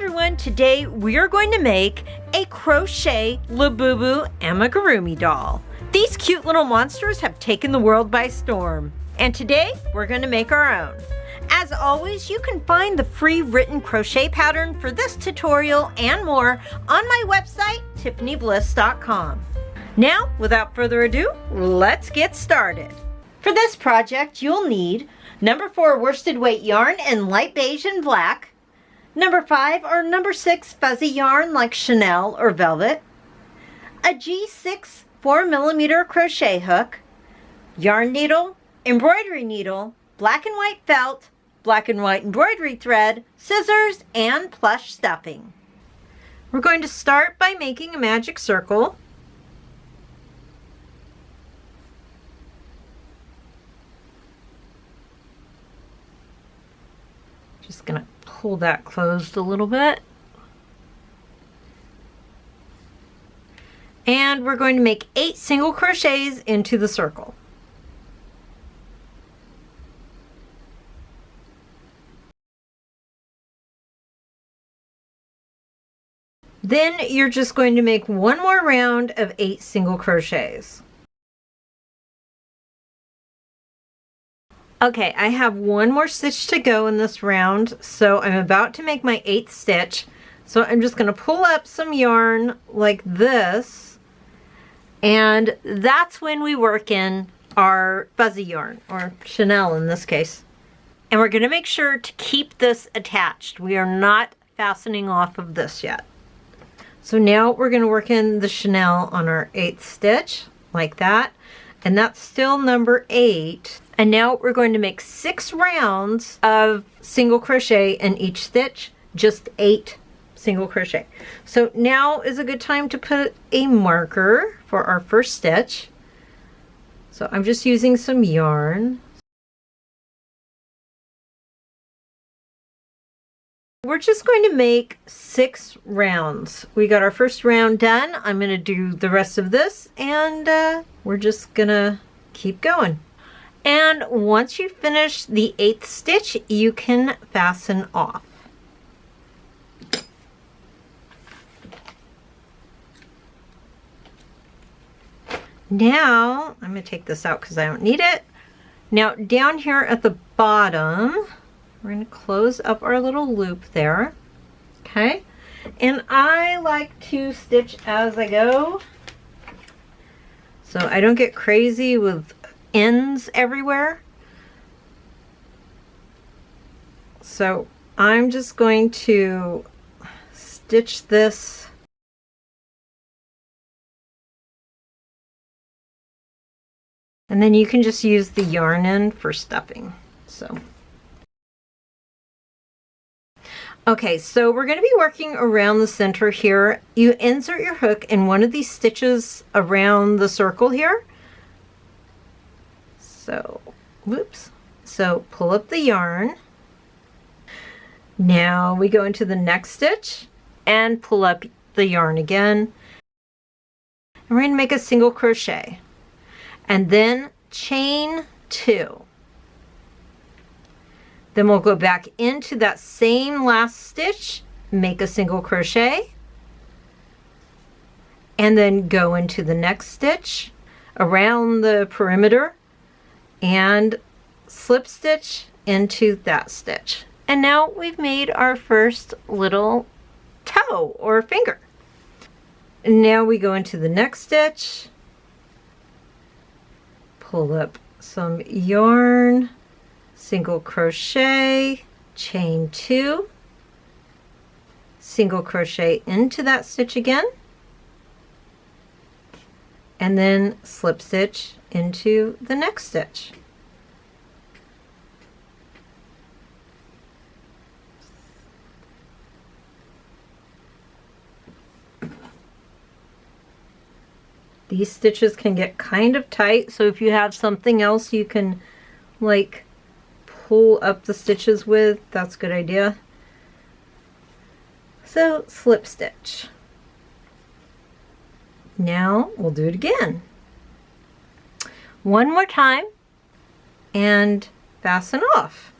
everyone, today we are going to make a crochet Labubu Amigurumi doll. These cute little monsters have taken the world by storm, and today we're going to make our own. As always, you can find the free written crochet pattern for this tutorial and more on my website, tiffanybliss.com. Now, without further ado, let's get started. For this project, you'll need number 4 worsted weight yarn in light beige and black, number 5 or number 6 fuzzy yarn like chenille or velvet, a G6 4mm crochet hook, yarn needle, embroidery needle, black and white felt, black and white embroidery thread, scissors, and plush stuffing. We're going to start by making a magic circle. Just going to pull that closed a little bit. And we're going to make 8 single crochets into the circle. Then you're just going to make one more round of 8 single crochets. Okay, I have one more stitch to go in this round, so I'm about to make my 8th stitch. So I'm just going to pull up some yarn like this, and that's when we work in our fuzzy yarn, or chenille in this case. And we're going to make sure to keep this attached. We are not fastening off of this yet. So now we're going to work in the chenille on our 8th stitch, like that. And that's still number 8. And now we're going to make 6 rounds of single crochet in each stitch, just 8 single crochet. So now is a good time to put a marker for our first stitch. So I'm just using some yarn. We're just going to make 6 rounds. We got our first round done. I'm going to do the rest of this, and we're just going to keep going. And once you finish the 8th stitch, you can fasten off. Now, I'm going to take this out because I don't need it. Now, down here at the bottom, we're going to close up our little loop there. Okay? And I like to stitch as I go, so I don't get crazy with ends everywhere. So I'm just going to stitch this and then you can just use the yarn end for stuffing. So okay, so we're going to be working around the center here. You insert your hook in one of these stitches around the circle here. So, whoops. So pull up the yarn. Now we go into the next stitch and pull up the yarn again. And we're going to make a single crochet. And then chain 2. Then we'll go back into that same last stitch, make a single crochet, and then go into the next stitch around the perimeter and slip stitch into that stitch. And now we've made our first little toe or finger. And now we go into the next stitch, pull up some yarn, single crochet, chain 2, single crochet into that stitch again, and then slip stitch into the next stitch. These stitches can get kind of tight, so if you have something else you can like pull up the stitches with, that's a good idea. So slip stitch. Now we'll do it again. One more time and fasten off.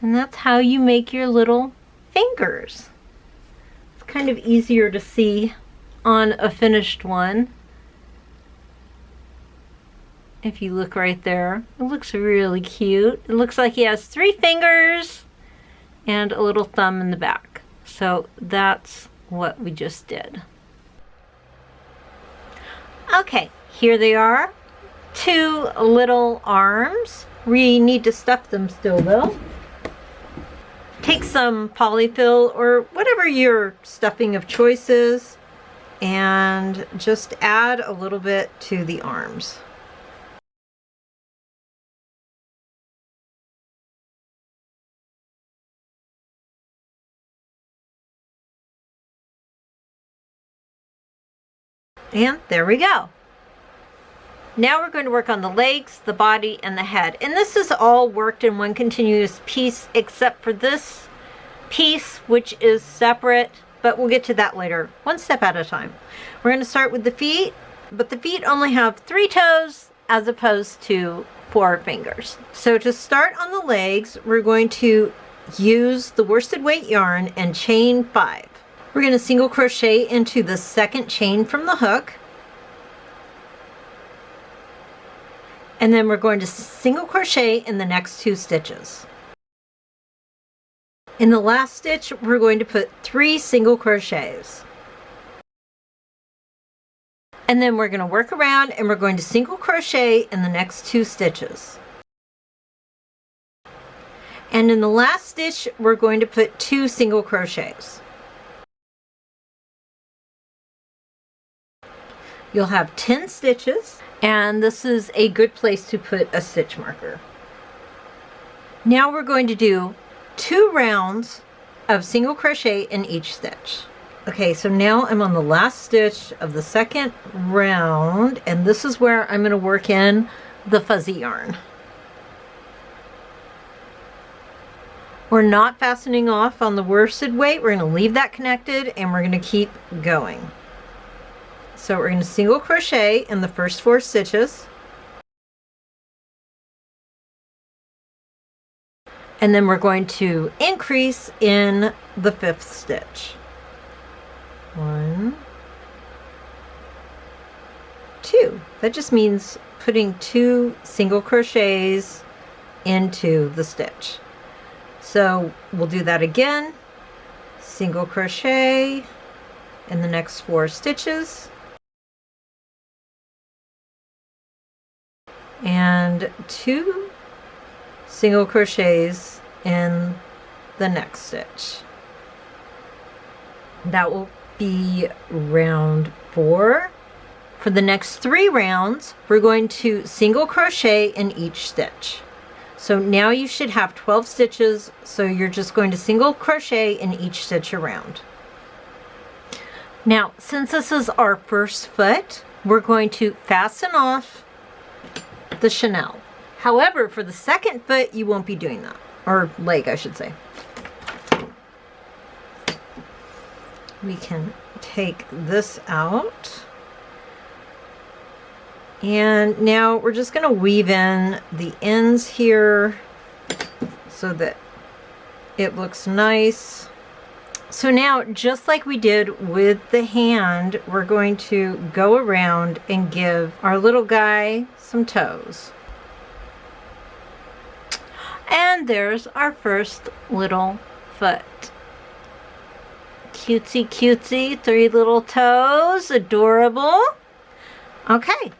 And that's how you make your little fingers. It's kind of easier to see on a finished one. If you look right there, it looks really cute. It looks like he has 3 fingers and a little thumb in the back. So that's what we just did. Okay, here they are. 2 little arms. We need to stuff them still though. Take some polyfill or whatever your stuffing of choice is and just add a little bit to the arms. And there we go. Now we're going to work on the legs, the body, and the head. And this is all worked in one continuous piece except for this piece, which is separate, but we'll get to that later, one step at a time. We're going to start with the feet, but the feet only have 3 toes as opposed to 4 fingers. So to start on the legs, we're going to use the worsted weight yarn and chain 5. We're going to single crochet into the second chain from the hook. And then we're going to single crochet in the next 2 stitches. In the last stitch, we're going to put 3 single crochets. And then we're going to work around and we're going to single crochet in the next 2 stitches. And in the last stitch, we're going to put 2 single crochets. You'll have 10 stitches, and this is a good place to put a stitch marker. Now we're going to do 2 rounds of single crochet in each stitch. Okay, so now I'm on the last stitch of the second round, and this is where I'm going to work in the fuzzy yarn. We're not fastening off on the worsted weight. We're going to leave that connected, and we're going to keep going. So we're going to single crochet in the first 4 stitches. And then we're going to increase in the 5th stitch. 1, 2. That just means putting 2 single crochets into the stitch. So we'll do that again. Single crochet in the next 4 stitches. And 2 single crochets in the next stitch. That will be round 4. For the next 3 rounds, we're going to single crochet in each stitch. So now you should have 12 stitches, so you're just going to single crochet in each stitch around. Now, since this is our first foot, we're going to fasten off the chenille. However, for the second foot, you won't be doing that. Or leg, I should say. We can take this out. And now we're just going to weave in the ends here so that it looks nice. So now, just like we did with the hand, we're going to go around and give our little guy some toes. And there's our first little foot. Cutesy cutesy, 3 little toes, adorable. Okay,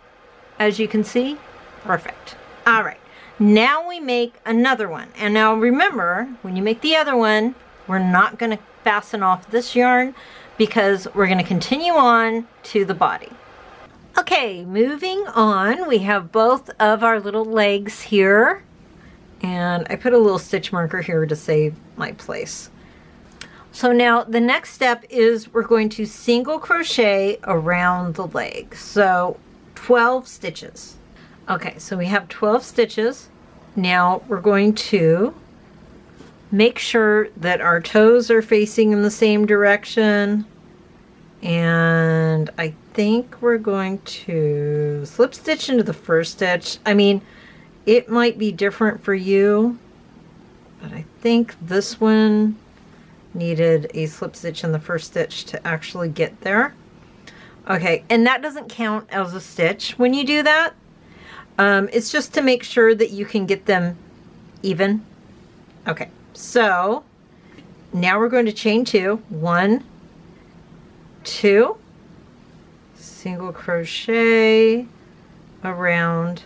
as you can see, perfect. All right, now we make another one. And now remember, when you make the other one, we're not going to fasten off this yarn because we're going to continue on to the body. Okay, moving on, we have both of our little legs here, and I put a little stitch marker here to save my place. So now the next step is we're going to single crochet around the leg. So 12 stitches. Okay, so we have 12 stitches. Now we're going to make sure that our toes are facing in the same direction, and I think we're going to slip stitch into the first stitch. I mean, it might be different for you, but I think this one needed a slip stitch in the first stitch to actually get there. Okay, and that doesn't count as a stitch when you do that. It's just to make sure that you can get them even. Okay, so now we're going to chain 2. 1, 2, single crochet around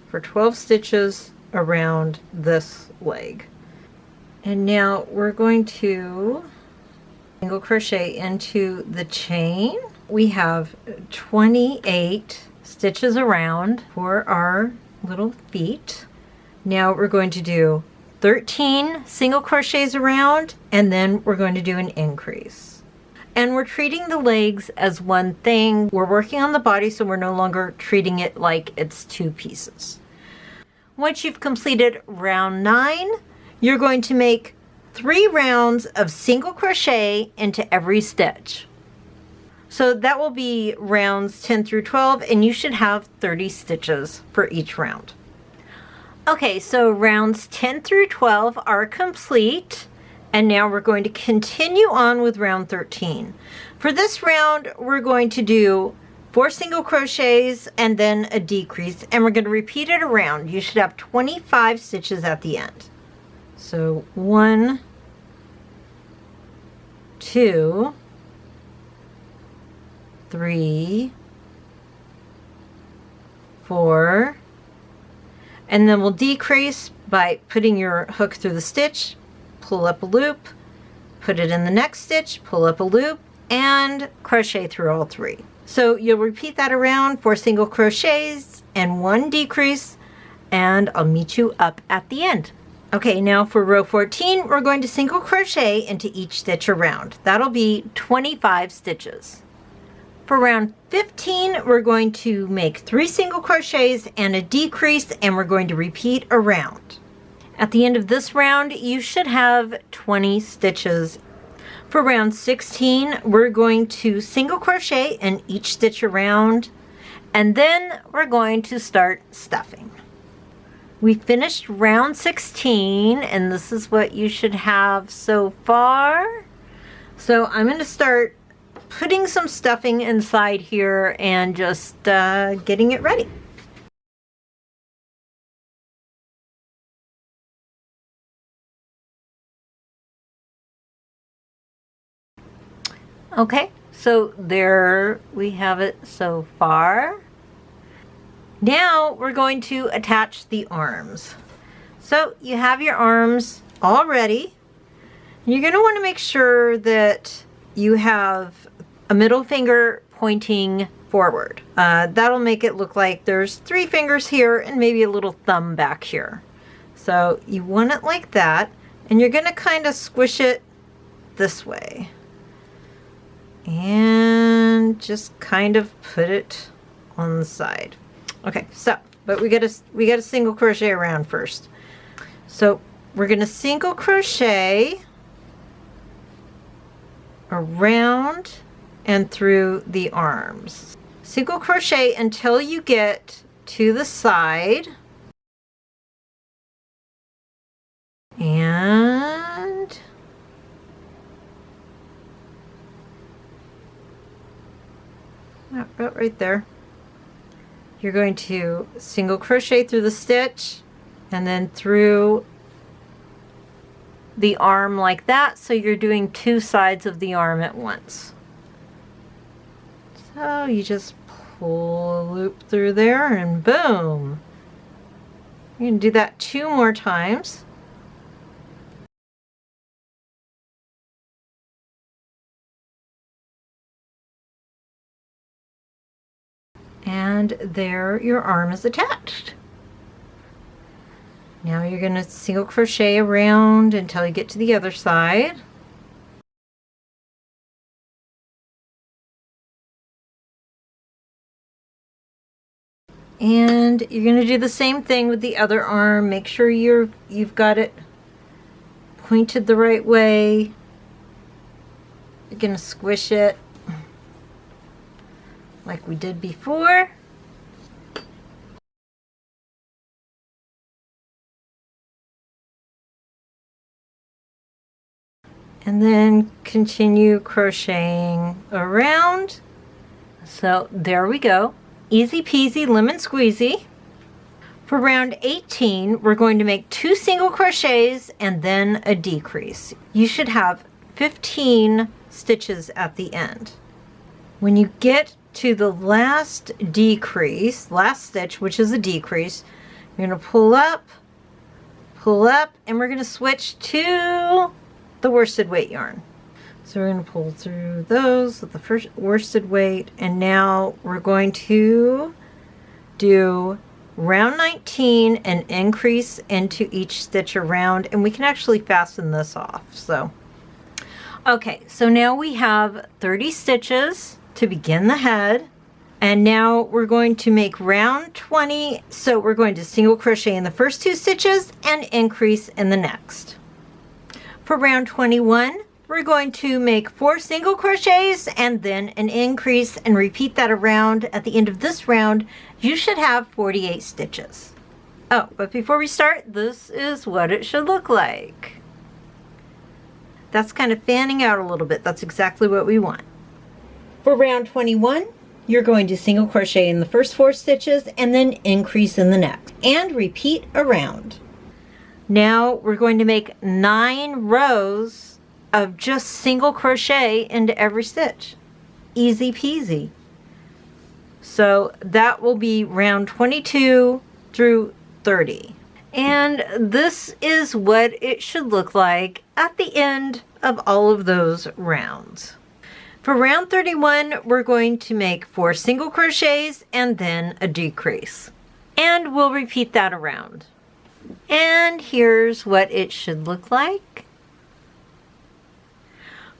for 12 stitches around this leg. And now we're going to single crochet into the chain. We have 28 stitches around for our little feet. Now we're going to do 13 single crochets around, and then we're going to do an increase. And we're treating the legs as one thing. We're working on the body, so we're no longer treating it like it's 2 pieces. Once you've completed round 9, you're going to make 3 rounds of single crochet into every stitch. So that will be rounds 10 through 12, and you should have 30 stitches for each round. Okay, so rounds 10 through 12 are complete, and now we're going to continue on with round 13. For this round, we're going to do 4 single crochets and then a decrease, and we're going to repeat it around. You should have 25 stitches at the end. So 1, 2, 3, 4, and then we'll decrease by putting your hook through the stitch, pull up a loop, put it in the next stitch, pull up a loop, and crochet through all 3. So you'll repeat that around 4 single crochets and 1 decrease, and I'll meet you up at the end. Okay, now for row 14, we're going to single crochet into each stitch around. That'll be 25 stitches. For round 15, we're going to make 3 single crochets and a decrease, and we're going to repeat around. At the end of this round, you should have 20 stitches. For round 16, we're going to single crochet in each stitch around, and then we're going to start stuffing. We finished round 16, and this is what you should have so far. So I'm going to start putting some stuffing inside here and just getting it ready. Okay, so there we have it so far. Now we're going to attach the arms. So you have your arms all ready. You're going to want to make sure that you have a middle finger pointing forward. That'll make it look like there's 3 fingers here and maybe a little thumb back here. So you want it like that, and you're going to kind of squish it this way. And just kind of put it on the side. Okay, so, but we gotta single crochet around first. So we're gonna single crochet around and through the arms. Single crochet until you get to the side. And about right there. You're going to single crochet through the stitch and then through the arm like that, so you're doing 2 sides of the arm at once. So you just pull a loop through there and boom. You can do that 2 more times. And there your arm is attached. Now you're going to single crochet around until you get to the other side. And you're going to do the same thing with the other arm. Make sure you've got it pointed the right way. You're going to squish it like we did before. and then continue crocheting around. So there we go. Easy peasy lemon squeezy. For round 18, we're going to make 2 single crochets and then a decrease. You should have 15 stitches at the end. When you get to the last decrease, last stitch, which is a decrease, you're going to pull up, and we're going to switch to the worsted weight yarn. So we're going to pull through those with the first worsted weight, and now we're going to do round 19 and increase into each stitch around, and we can actually fasten this off. So okay, so now we have 30 stitches to begin the head, and now we're going to make round 20. So we're going to single crochet in the first 2 stitches and increase in the next. For round 21, we're going to make 4 single crochets and then an increase, and repeat that around. At the end of this round, you should have 48 stitches. Oh, but before we start, this is what it should look like. That's kind of fanning out a little bit. That's exactly what we want. For round 21, you're going to single crochet in the first 4 stitches and then increase in the next, and repeat around. Now we're going to make 9 rows of just single crochet into every stitch. Easy peasy. So that will be round 22 through 30. And this is what it should look like at the end of all of those rounds. For round 31, we're going to make 4 single crochets and then a decrease. And we'll repeat that around. And here's what it should look like.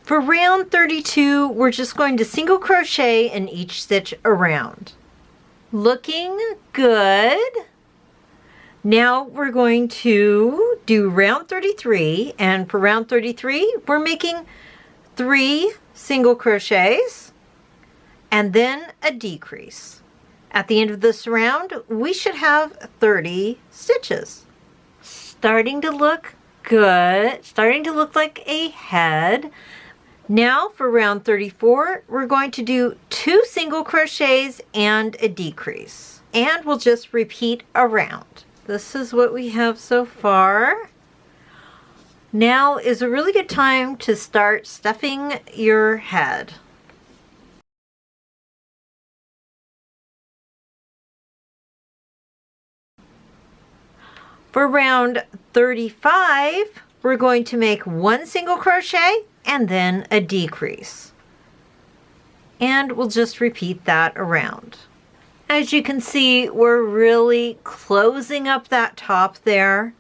For round 32, we're just going to single crochet in each stitch around. Looking good. Now we're going to do round 33, and for round 33, we're making 3 single crochets and then a decrease. At the end of this round, we should have 30 stitches. Starting to look good, starting to look like a head. Now for round 34, we're going to do 2 single crochets and a decrease, and we'll just repeat around. This is what we have so far. Now is a really good time to start stuffing your head. For round 35, we're going to make 1 single crochet and then a decrease. And we'll just repeat that around. As you can see, we're really closing up that top there.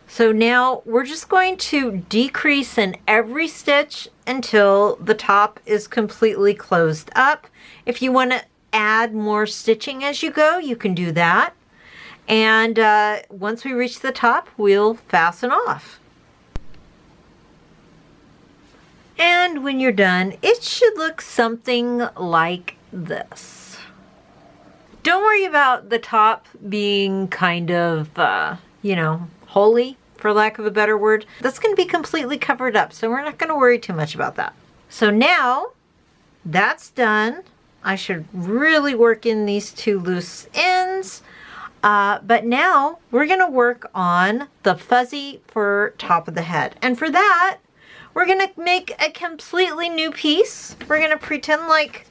So now we're just going to decrease in every stitch until the top is completely closed up. If you want to add more stitching as you go, you can do that. And once we reach the top, we'll fasten off. And when you're done, it should look something like this. Don't worry about the top being kind of, holy, for lack of a better word. That's going to be completely covered up, so we're not going to worry too much about that. So now that's done. I should really work in these 2 loose ends. But now we're going to work on the fuzzy fur top of the head. And for that, we're going to make a completely new piece. We're going to pretend like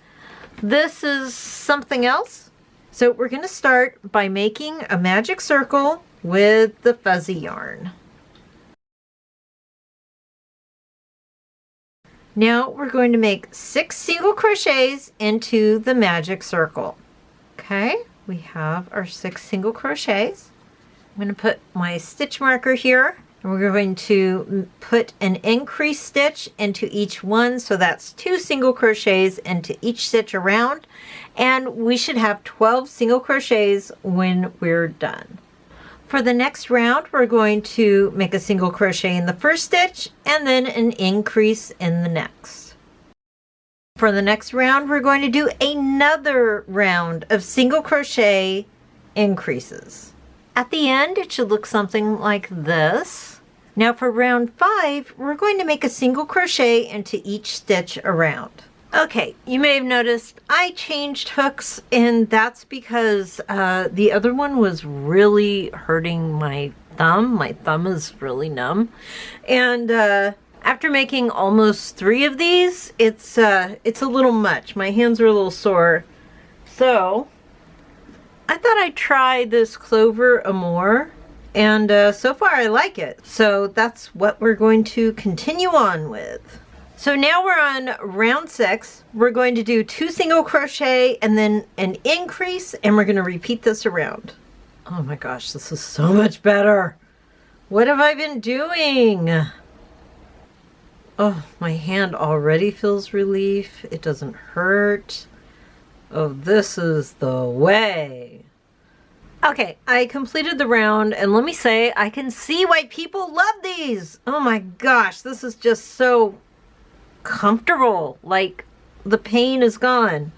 this is something else. So we're going to start by making a magic circle with the fuzzy yarn. Now we're going to make 6 single crochets into the magic circle. Okay, we have our 6 single crochets. I'm going to put my stitch marker here. And we're going to put an increase stitch into each one, so that's 2 single crochets into each stitch around, and we should have 12 single crochets when we're done. For the next round, we're going to make a single crochet in the first stitch and then an increase in the next. For the next round, we're going to do another round of single crochet increases. At the end, it should look something like this. Now for round 5, we're going to make a single crochet into each stitch around. Okay, you may have noticed I changed hooks, and that's because the other one was really hurting my thumb. My thumb is really numb. And after making almost 3 of these, it's a little much. My hands are a little sore. So I thought I'd try this Clover Amour, and so far I like it. So that's what we're going to continue on with. So now we're on round 6. We're going to do 2 single crochet and then an increase, and we're going to repeat this around. Oh my gosh, this is so much better. What have I been doing? Oh, my hand already feels relief. It doesn't hurt. Oh, this is the way. Okay, I completed the round, and let me say, I can see why people love these. Oh my gosh, this is just so comfortable. Like, the pain is gone.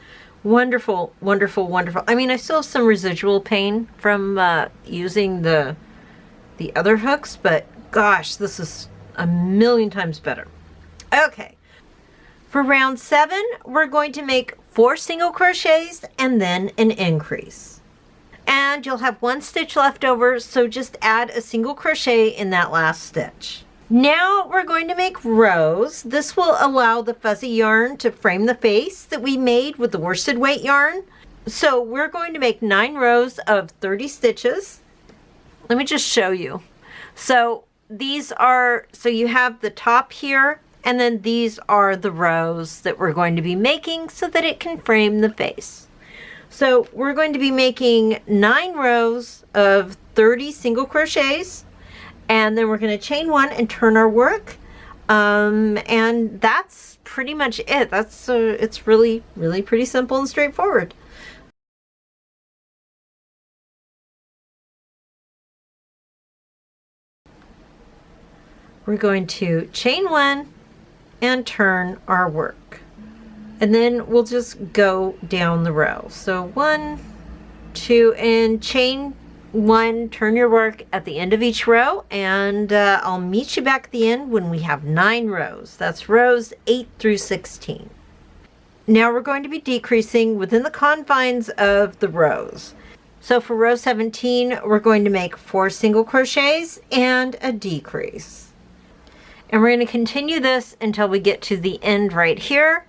Wonderful, wonderful, wonderful. I mean, I still have some residual pain from using the other hooks, but gosh, this is a million times better. Okay, for round 7, we're going to make 4 single crochets and then an increase. And you'll have 1 stitch left over, so just add a single crochet in that last stitch. Now we're going to make rows. This will allow the fuzzy yarn to frame the face that we made with the worsted weight yarn. So we're going to make 9 rows of 30 stitches. Let me just show you. So these are, so you have the top here, and then these are the rows that we're going to be making so that it can frame the face. So we're going to be making 9 rows of 30 single crochets. And then we're going to chain 1 and turn our work. And that's pretty much it. That's it's really, really pretty simple and straightforward. We're going to chain 1 and turn our work. And then we'll just go down the row. So 1, 2, and chain 1, turn your work at the end of each row, and I'll meet you back at the end when we have 9 rows. That's rows 8 through 16. Now we're going to be decreasing within the confines of the rows. So for row 17, we're going to make 4 single crochets and a decrease. And we're going to continue this until we get to the end right here.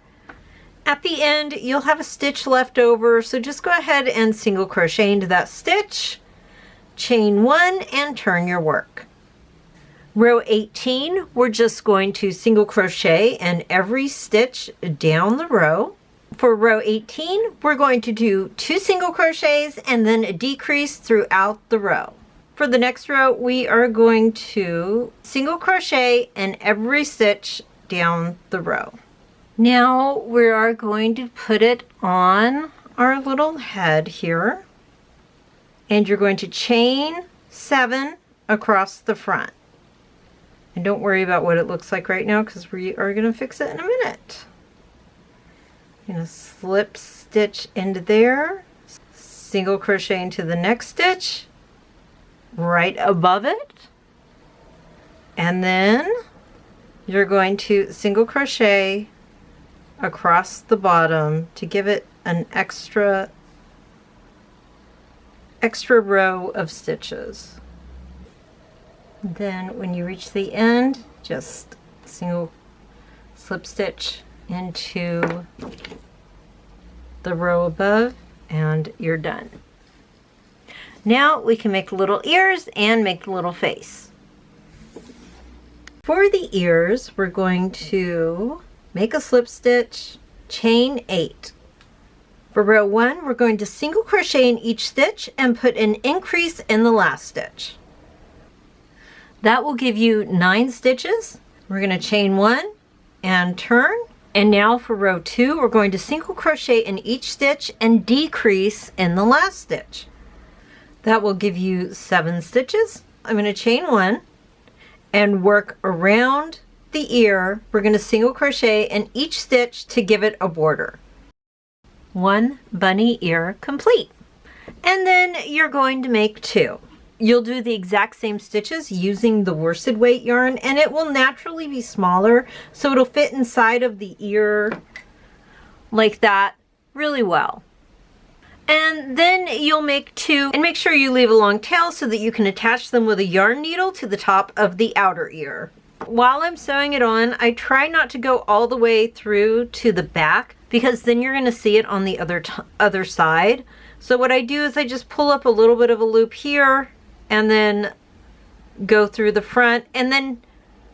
At the end, you'll have a stitch left over, so just go ahead and single crochet into that stitch. Chain 1 and turn your work. Row 18, we're just going to single crochet in every stitch down the row. For row 18, we're going to do 2 single crochets and then a decrease throughout the row. For the next row, we are going to single crochet in every stitch down the row. Now we are going to put it on our little head here. And you're going to chain 7 across the front. And don't worry about what it looks like right now, because we are going to fix it in a minute. I'm going to slip stitch into there, single crochet into the next stitch, right above it, and then you're going to single crochet across the bottom to give it an extra row of stitches. Then when you reach the end, just single slip stitch into the row above and you're done. Now we can make little ears and make the little face. For the ears, we're going to make a slip stitch, chain 8. For row 1, we're going to single crochet in each stitch and put an increase in the last stitch. That will give you 9 stitches. We're going to chain 1 and turn. And now for row 2, we're going to single crochet in each stitch and decrease in the last stitch. That will give you 7 stitches. I'm going to chain 1 and work around the ear. We're going to single crochet in each stitch to give it a border. 1 bunny ear complete. And then you're going to make 2. you'll do the exact same stitches using the worsted weight yarn, and it will naturally be smaller, so it'll fit inside of the ear like that really well. And then you'll make 2, and make sure you leave a long tail so that you can attach them with a yarn needle to the top of the outer ear. While I'm sewing it on, I try not to go all the way through to the back, because then you're going to see it on the other side. So what I do is I just pull up a little bit of a loop here and then go through the front, and then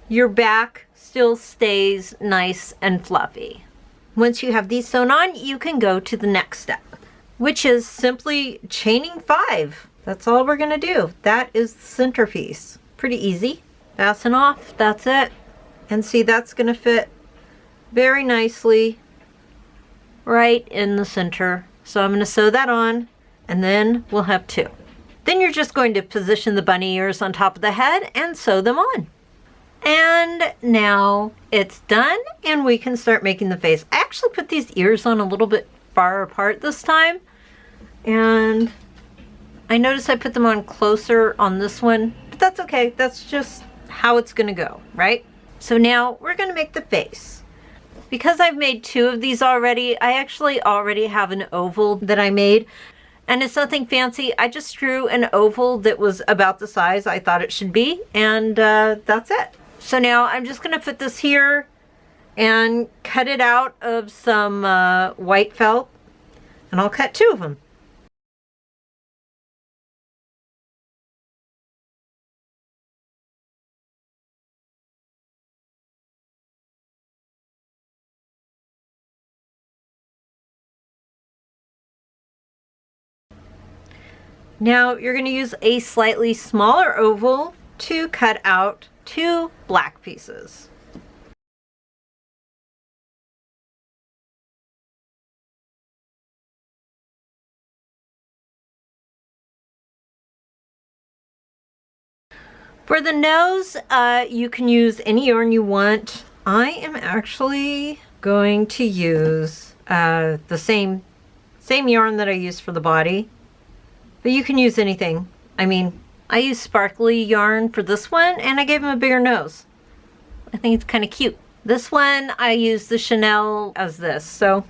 your back still stays nice and fluffy. Once you have these sewn on, you can go to the next step, which is simply chaining 5. That's all we're going to do. That is the centerpiece. Pretty easy. Fasten off, that's it. And see, that's going to fit very nicely right in the center. So I'm going to sew that on, and then we'll have 2. Then you're just going to position the bunny ears on top of the head and sew them on. And now it's done, and we can start making the face. I actually put these ears on a little bit far apart this time, and I noticed I put them on closer on this one, but that's okay. That's just how it's going to go, right? So now we're going to make the face. Because I've made 2 of these already, I actually already have an oval that I made, and it's nothing fancy. I just drew an oval that was about the size I thought it should be, and that's it. So now I'm just going to put this here and cut it out of some white felt, and I'll cut 2 of them. Now you're going to use a slightly smaller oval to cut out 2 black pieces. For the nose, you can use any yarn you want. I am actually going to use the same yarn that I used for the body. But you can use anything. I mean, I used sparkly yarn for this one, and I gave him a bigger nose. I think it's kind of cute. This one, I used the Chanel as this. So,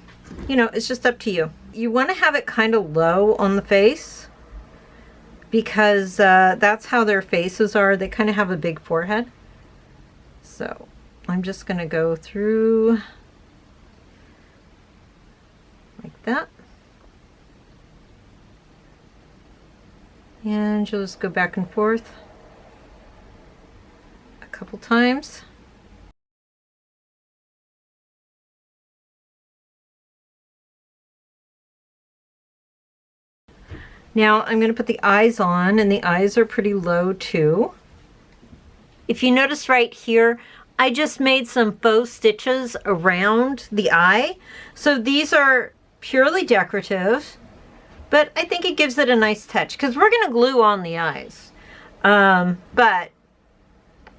you know, it's just up to you. You want to have it kind of low on the face, because that's how their faces are. They kind of have a big forehead. So, I'm just going to go through like that. And you'll just go back and forth a couple times. Now I'm going to put the eyes on, and the eyes are pretty low too. If you notice right here, I just made some faux stitches around the eye. So these are purely decorative. But I think it gives it a nice touch, because we're going to glue on the eyes. But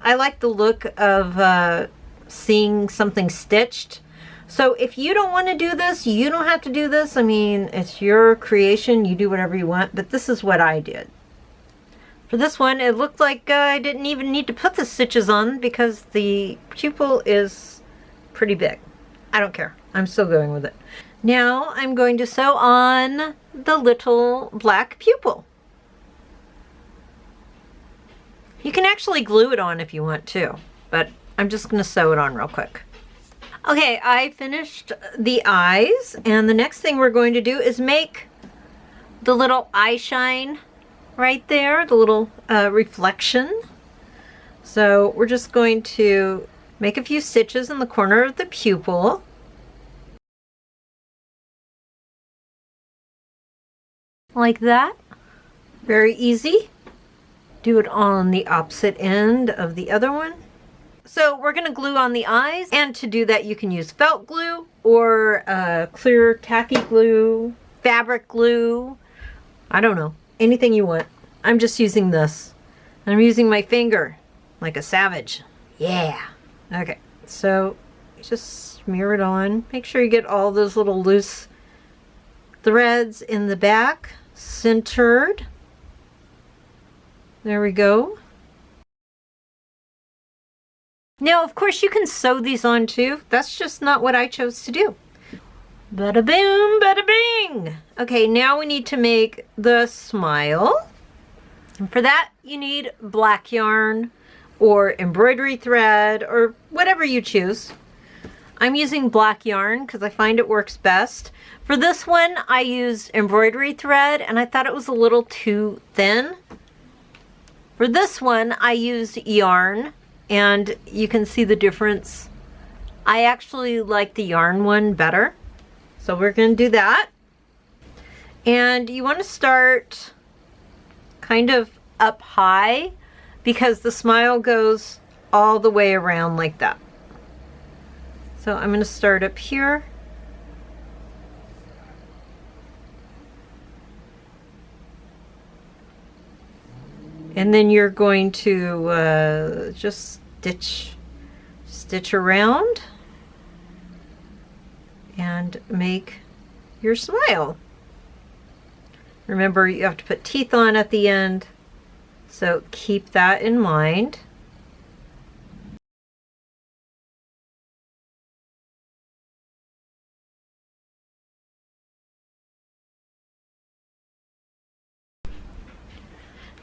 I like the look of seeing something stitched. So if you don't want to do this, you don't have to do this. I mean, it's your creation. You do whatever you want. But this is what I did. For this one, it looked like I didn't even need to put the stitches on, because the pupil is pretty big. I don't care. I'm still going with it. Now I'm going to sew on the little black pupil. You can actually glue it on if you want to, but I'm just going to sew it on real quick. Okay, I finished the eyes, and the next thing we're going to do is make the little eye shine right there, the little reflection. So we're just going to make a few stitches in the corner of the pupil. Like that. Very easy. Do it on the opposite end of the other one. So we're going to glue on the eyes, and to do that you can use felt glue or clear tacky glue, fabric glue, I don't know, anything you want. I'm just using this. I'm using my finger like a savage. Yeah. Okay, so just smear it on. Make sure you get all those little loose threads in the back centered. There we go. Now, of course, you can sew these on too. That's just not what I chose to do. Bada boom, bada bing. Okay, now we need to make the smile. And for that, you need black yarn or embroidery thread or whatever you choose. I'm using black yarn because I find it works best. For this one, I used embroidery thread and I thought it was a little too thin. For this one, I used yarn and you can see the difference. I actually like the yarn one better. So we're going to do that. And you want to start kind of up high because the smile goes all the way around like that. So I'm going to start up here. And then you're going to just stitch around and make your smile. Remember, you have to put teeth on at the end, so keep that in mind.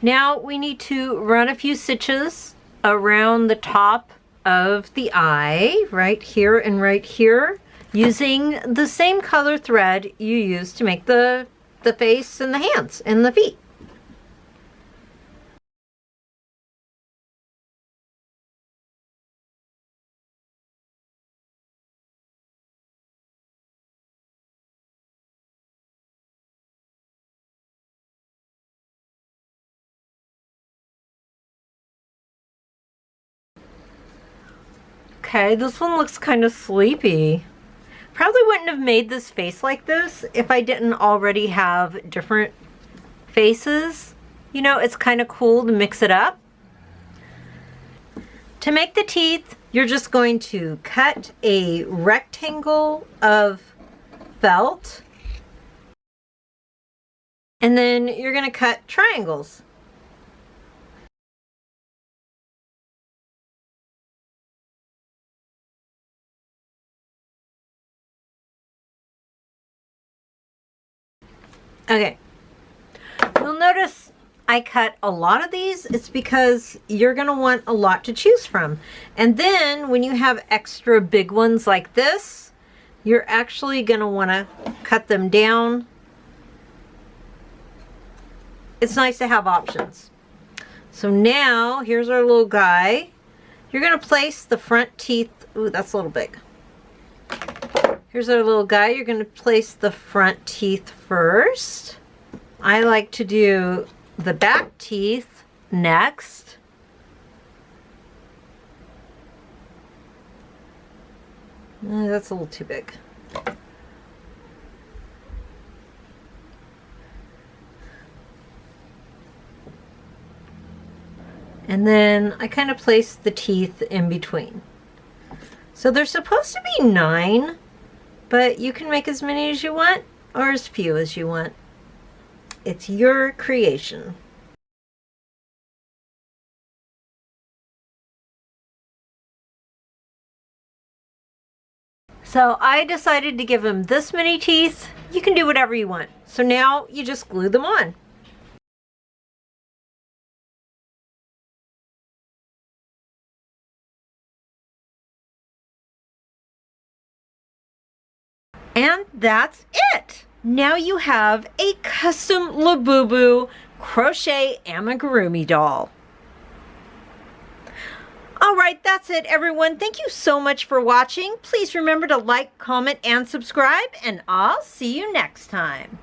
Now we need to run a few stitches around the top of the eye, right here and right here, using the same color thread you used to make the face and the hands and the feet. Okay, this one looks kind of sleepy. Probably wouldn't have made this face like this if I didn't already have different faces. You know, it's kind of cool to mix it up. To make the teeth, you're just going to cut a rectangle of felt. And then you're going to cut triangles. Okay, you'll notice I cut a lot of these. It's because you're going to want a lot to choose from. And then when you have extra big ones like this, you're actually going to want to cut them down. It's nice to have options. So now, here's our little guy. You're going to place the front teeth. Ooh, that's a little big. Here's our little guy. You're going to place the front teeth first. I like to do the back teeth next. That's a little too big. And then I kind of place the teeth in between. So they're supposed to be 9. But you can make as many as you want or as few as you want. It's your creation. So I decided to give him this many teeth. You can do whatever you want. So now you just glue them on. And that's it! Now you have a custom Labubu crochet amigurumi doll. Alright, that's it everyone. Thank you so much for watching. Please remember to like, comment, and subscribe, and I'll see you next time.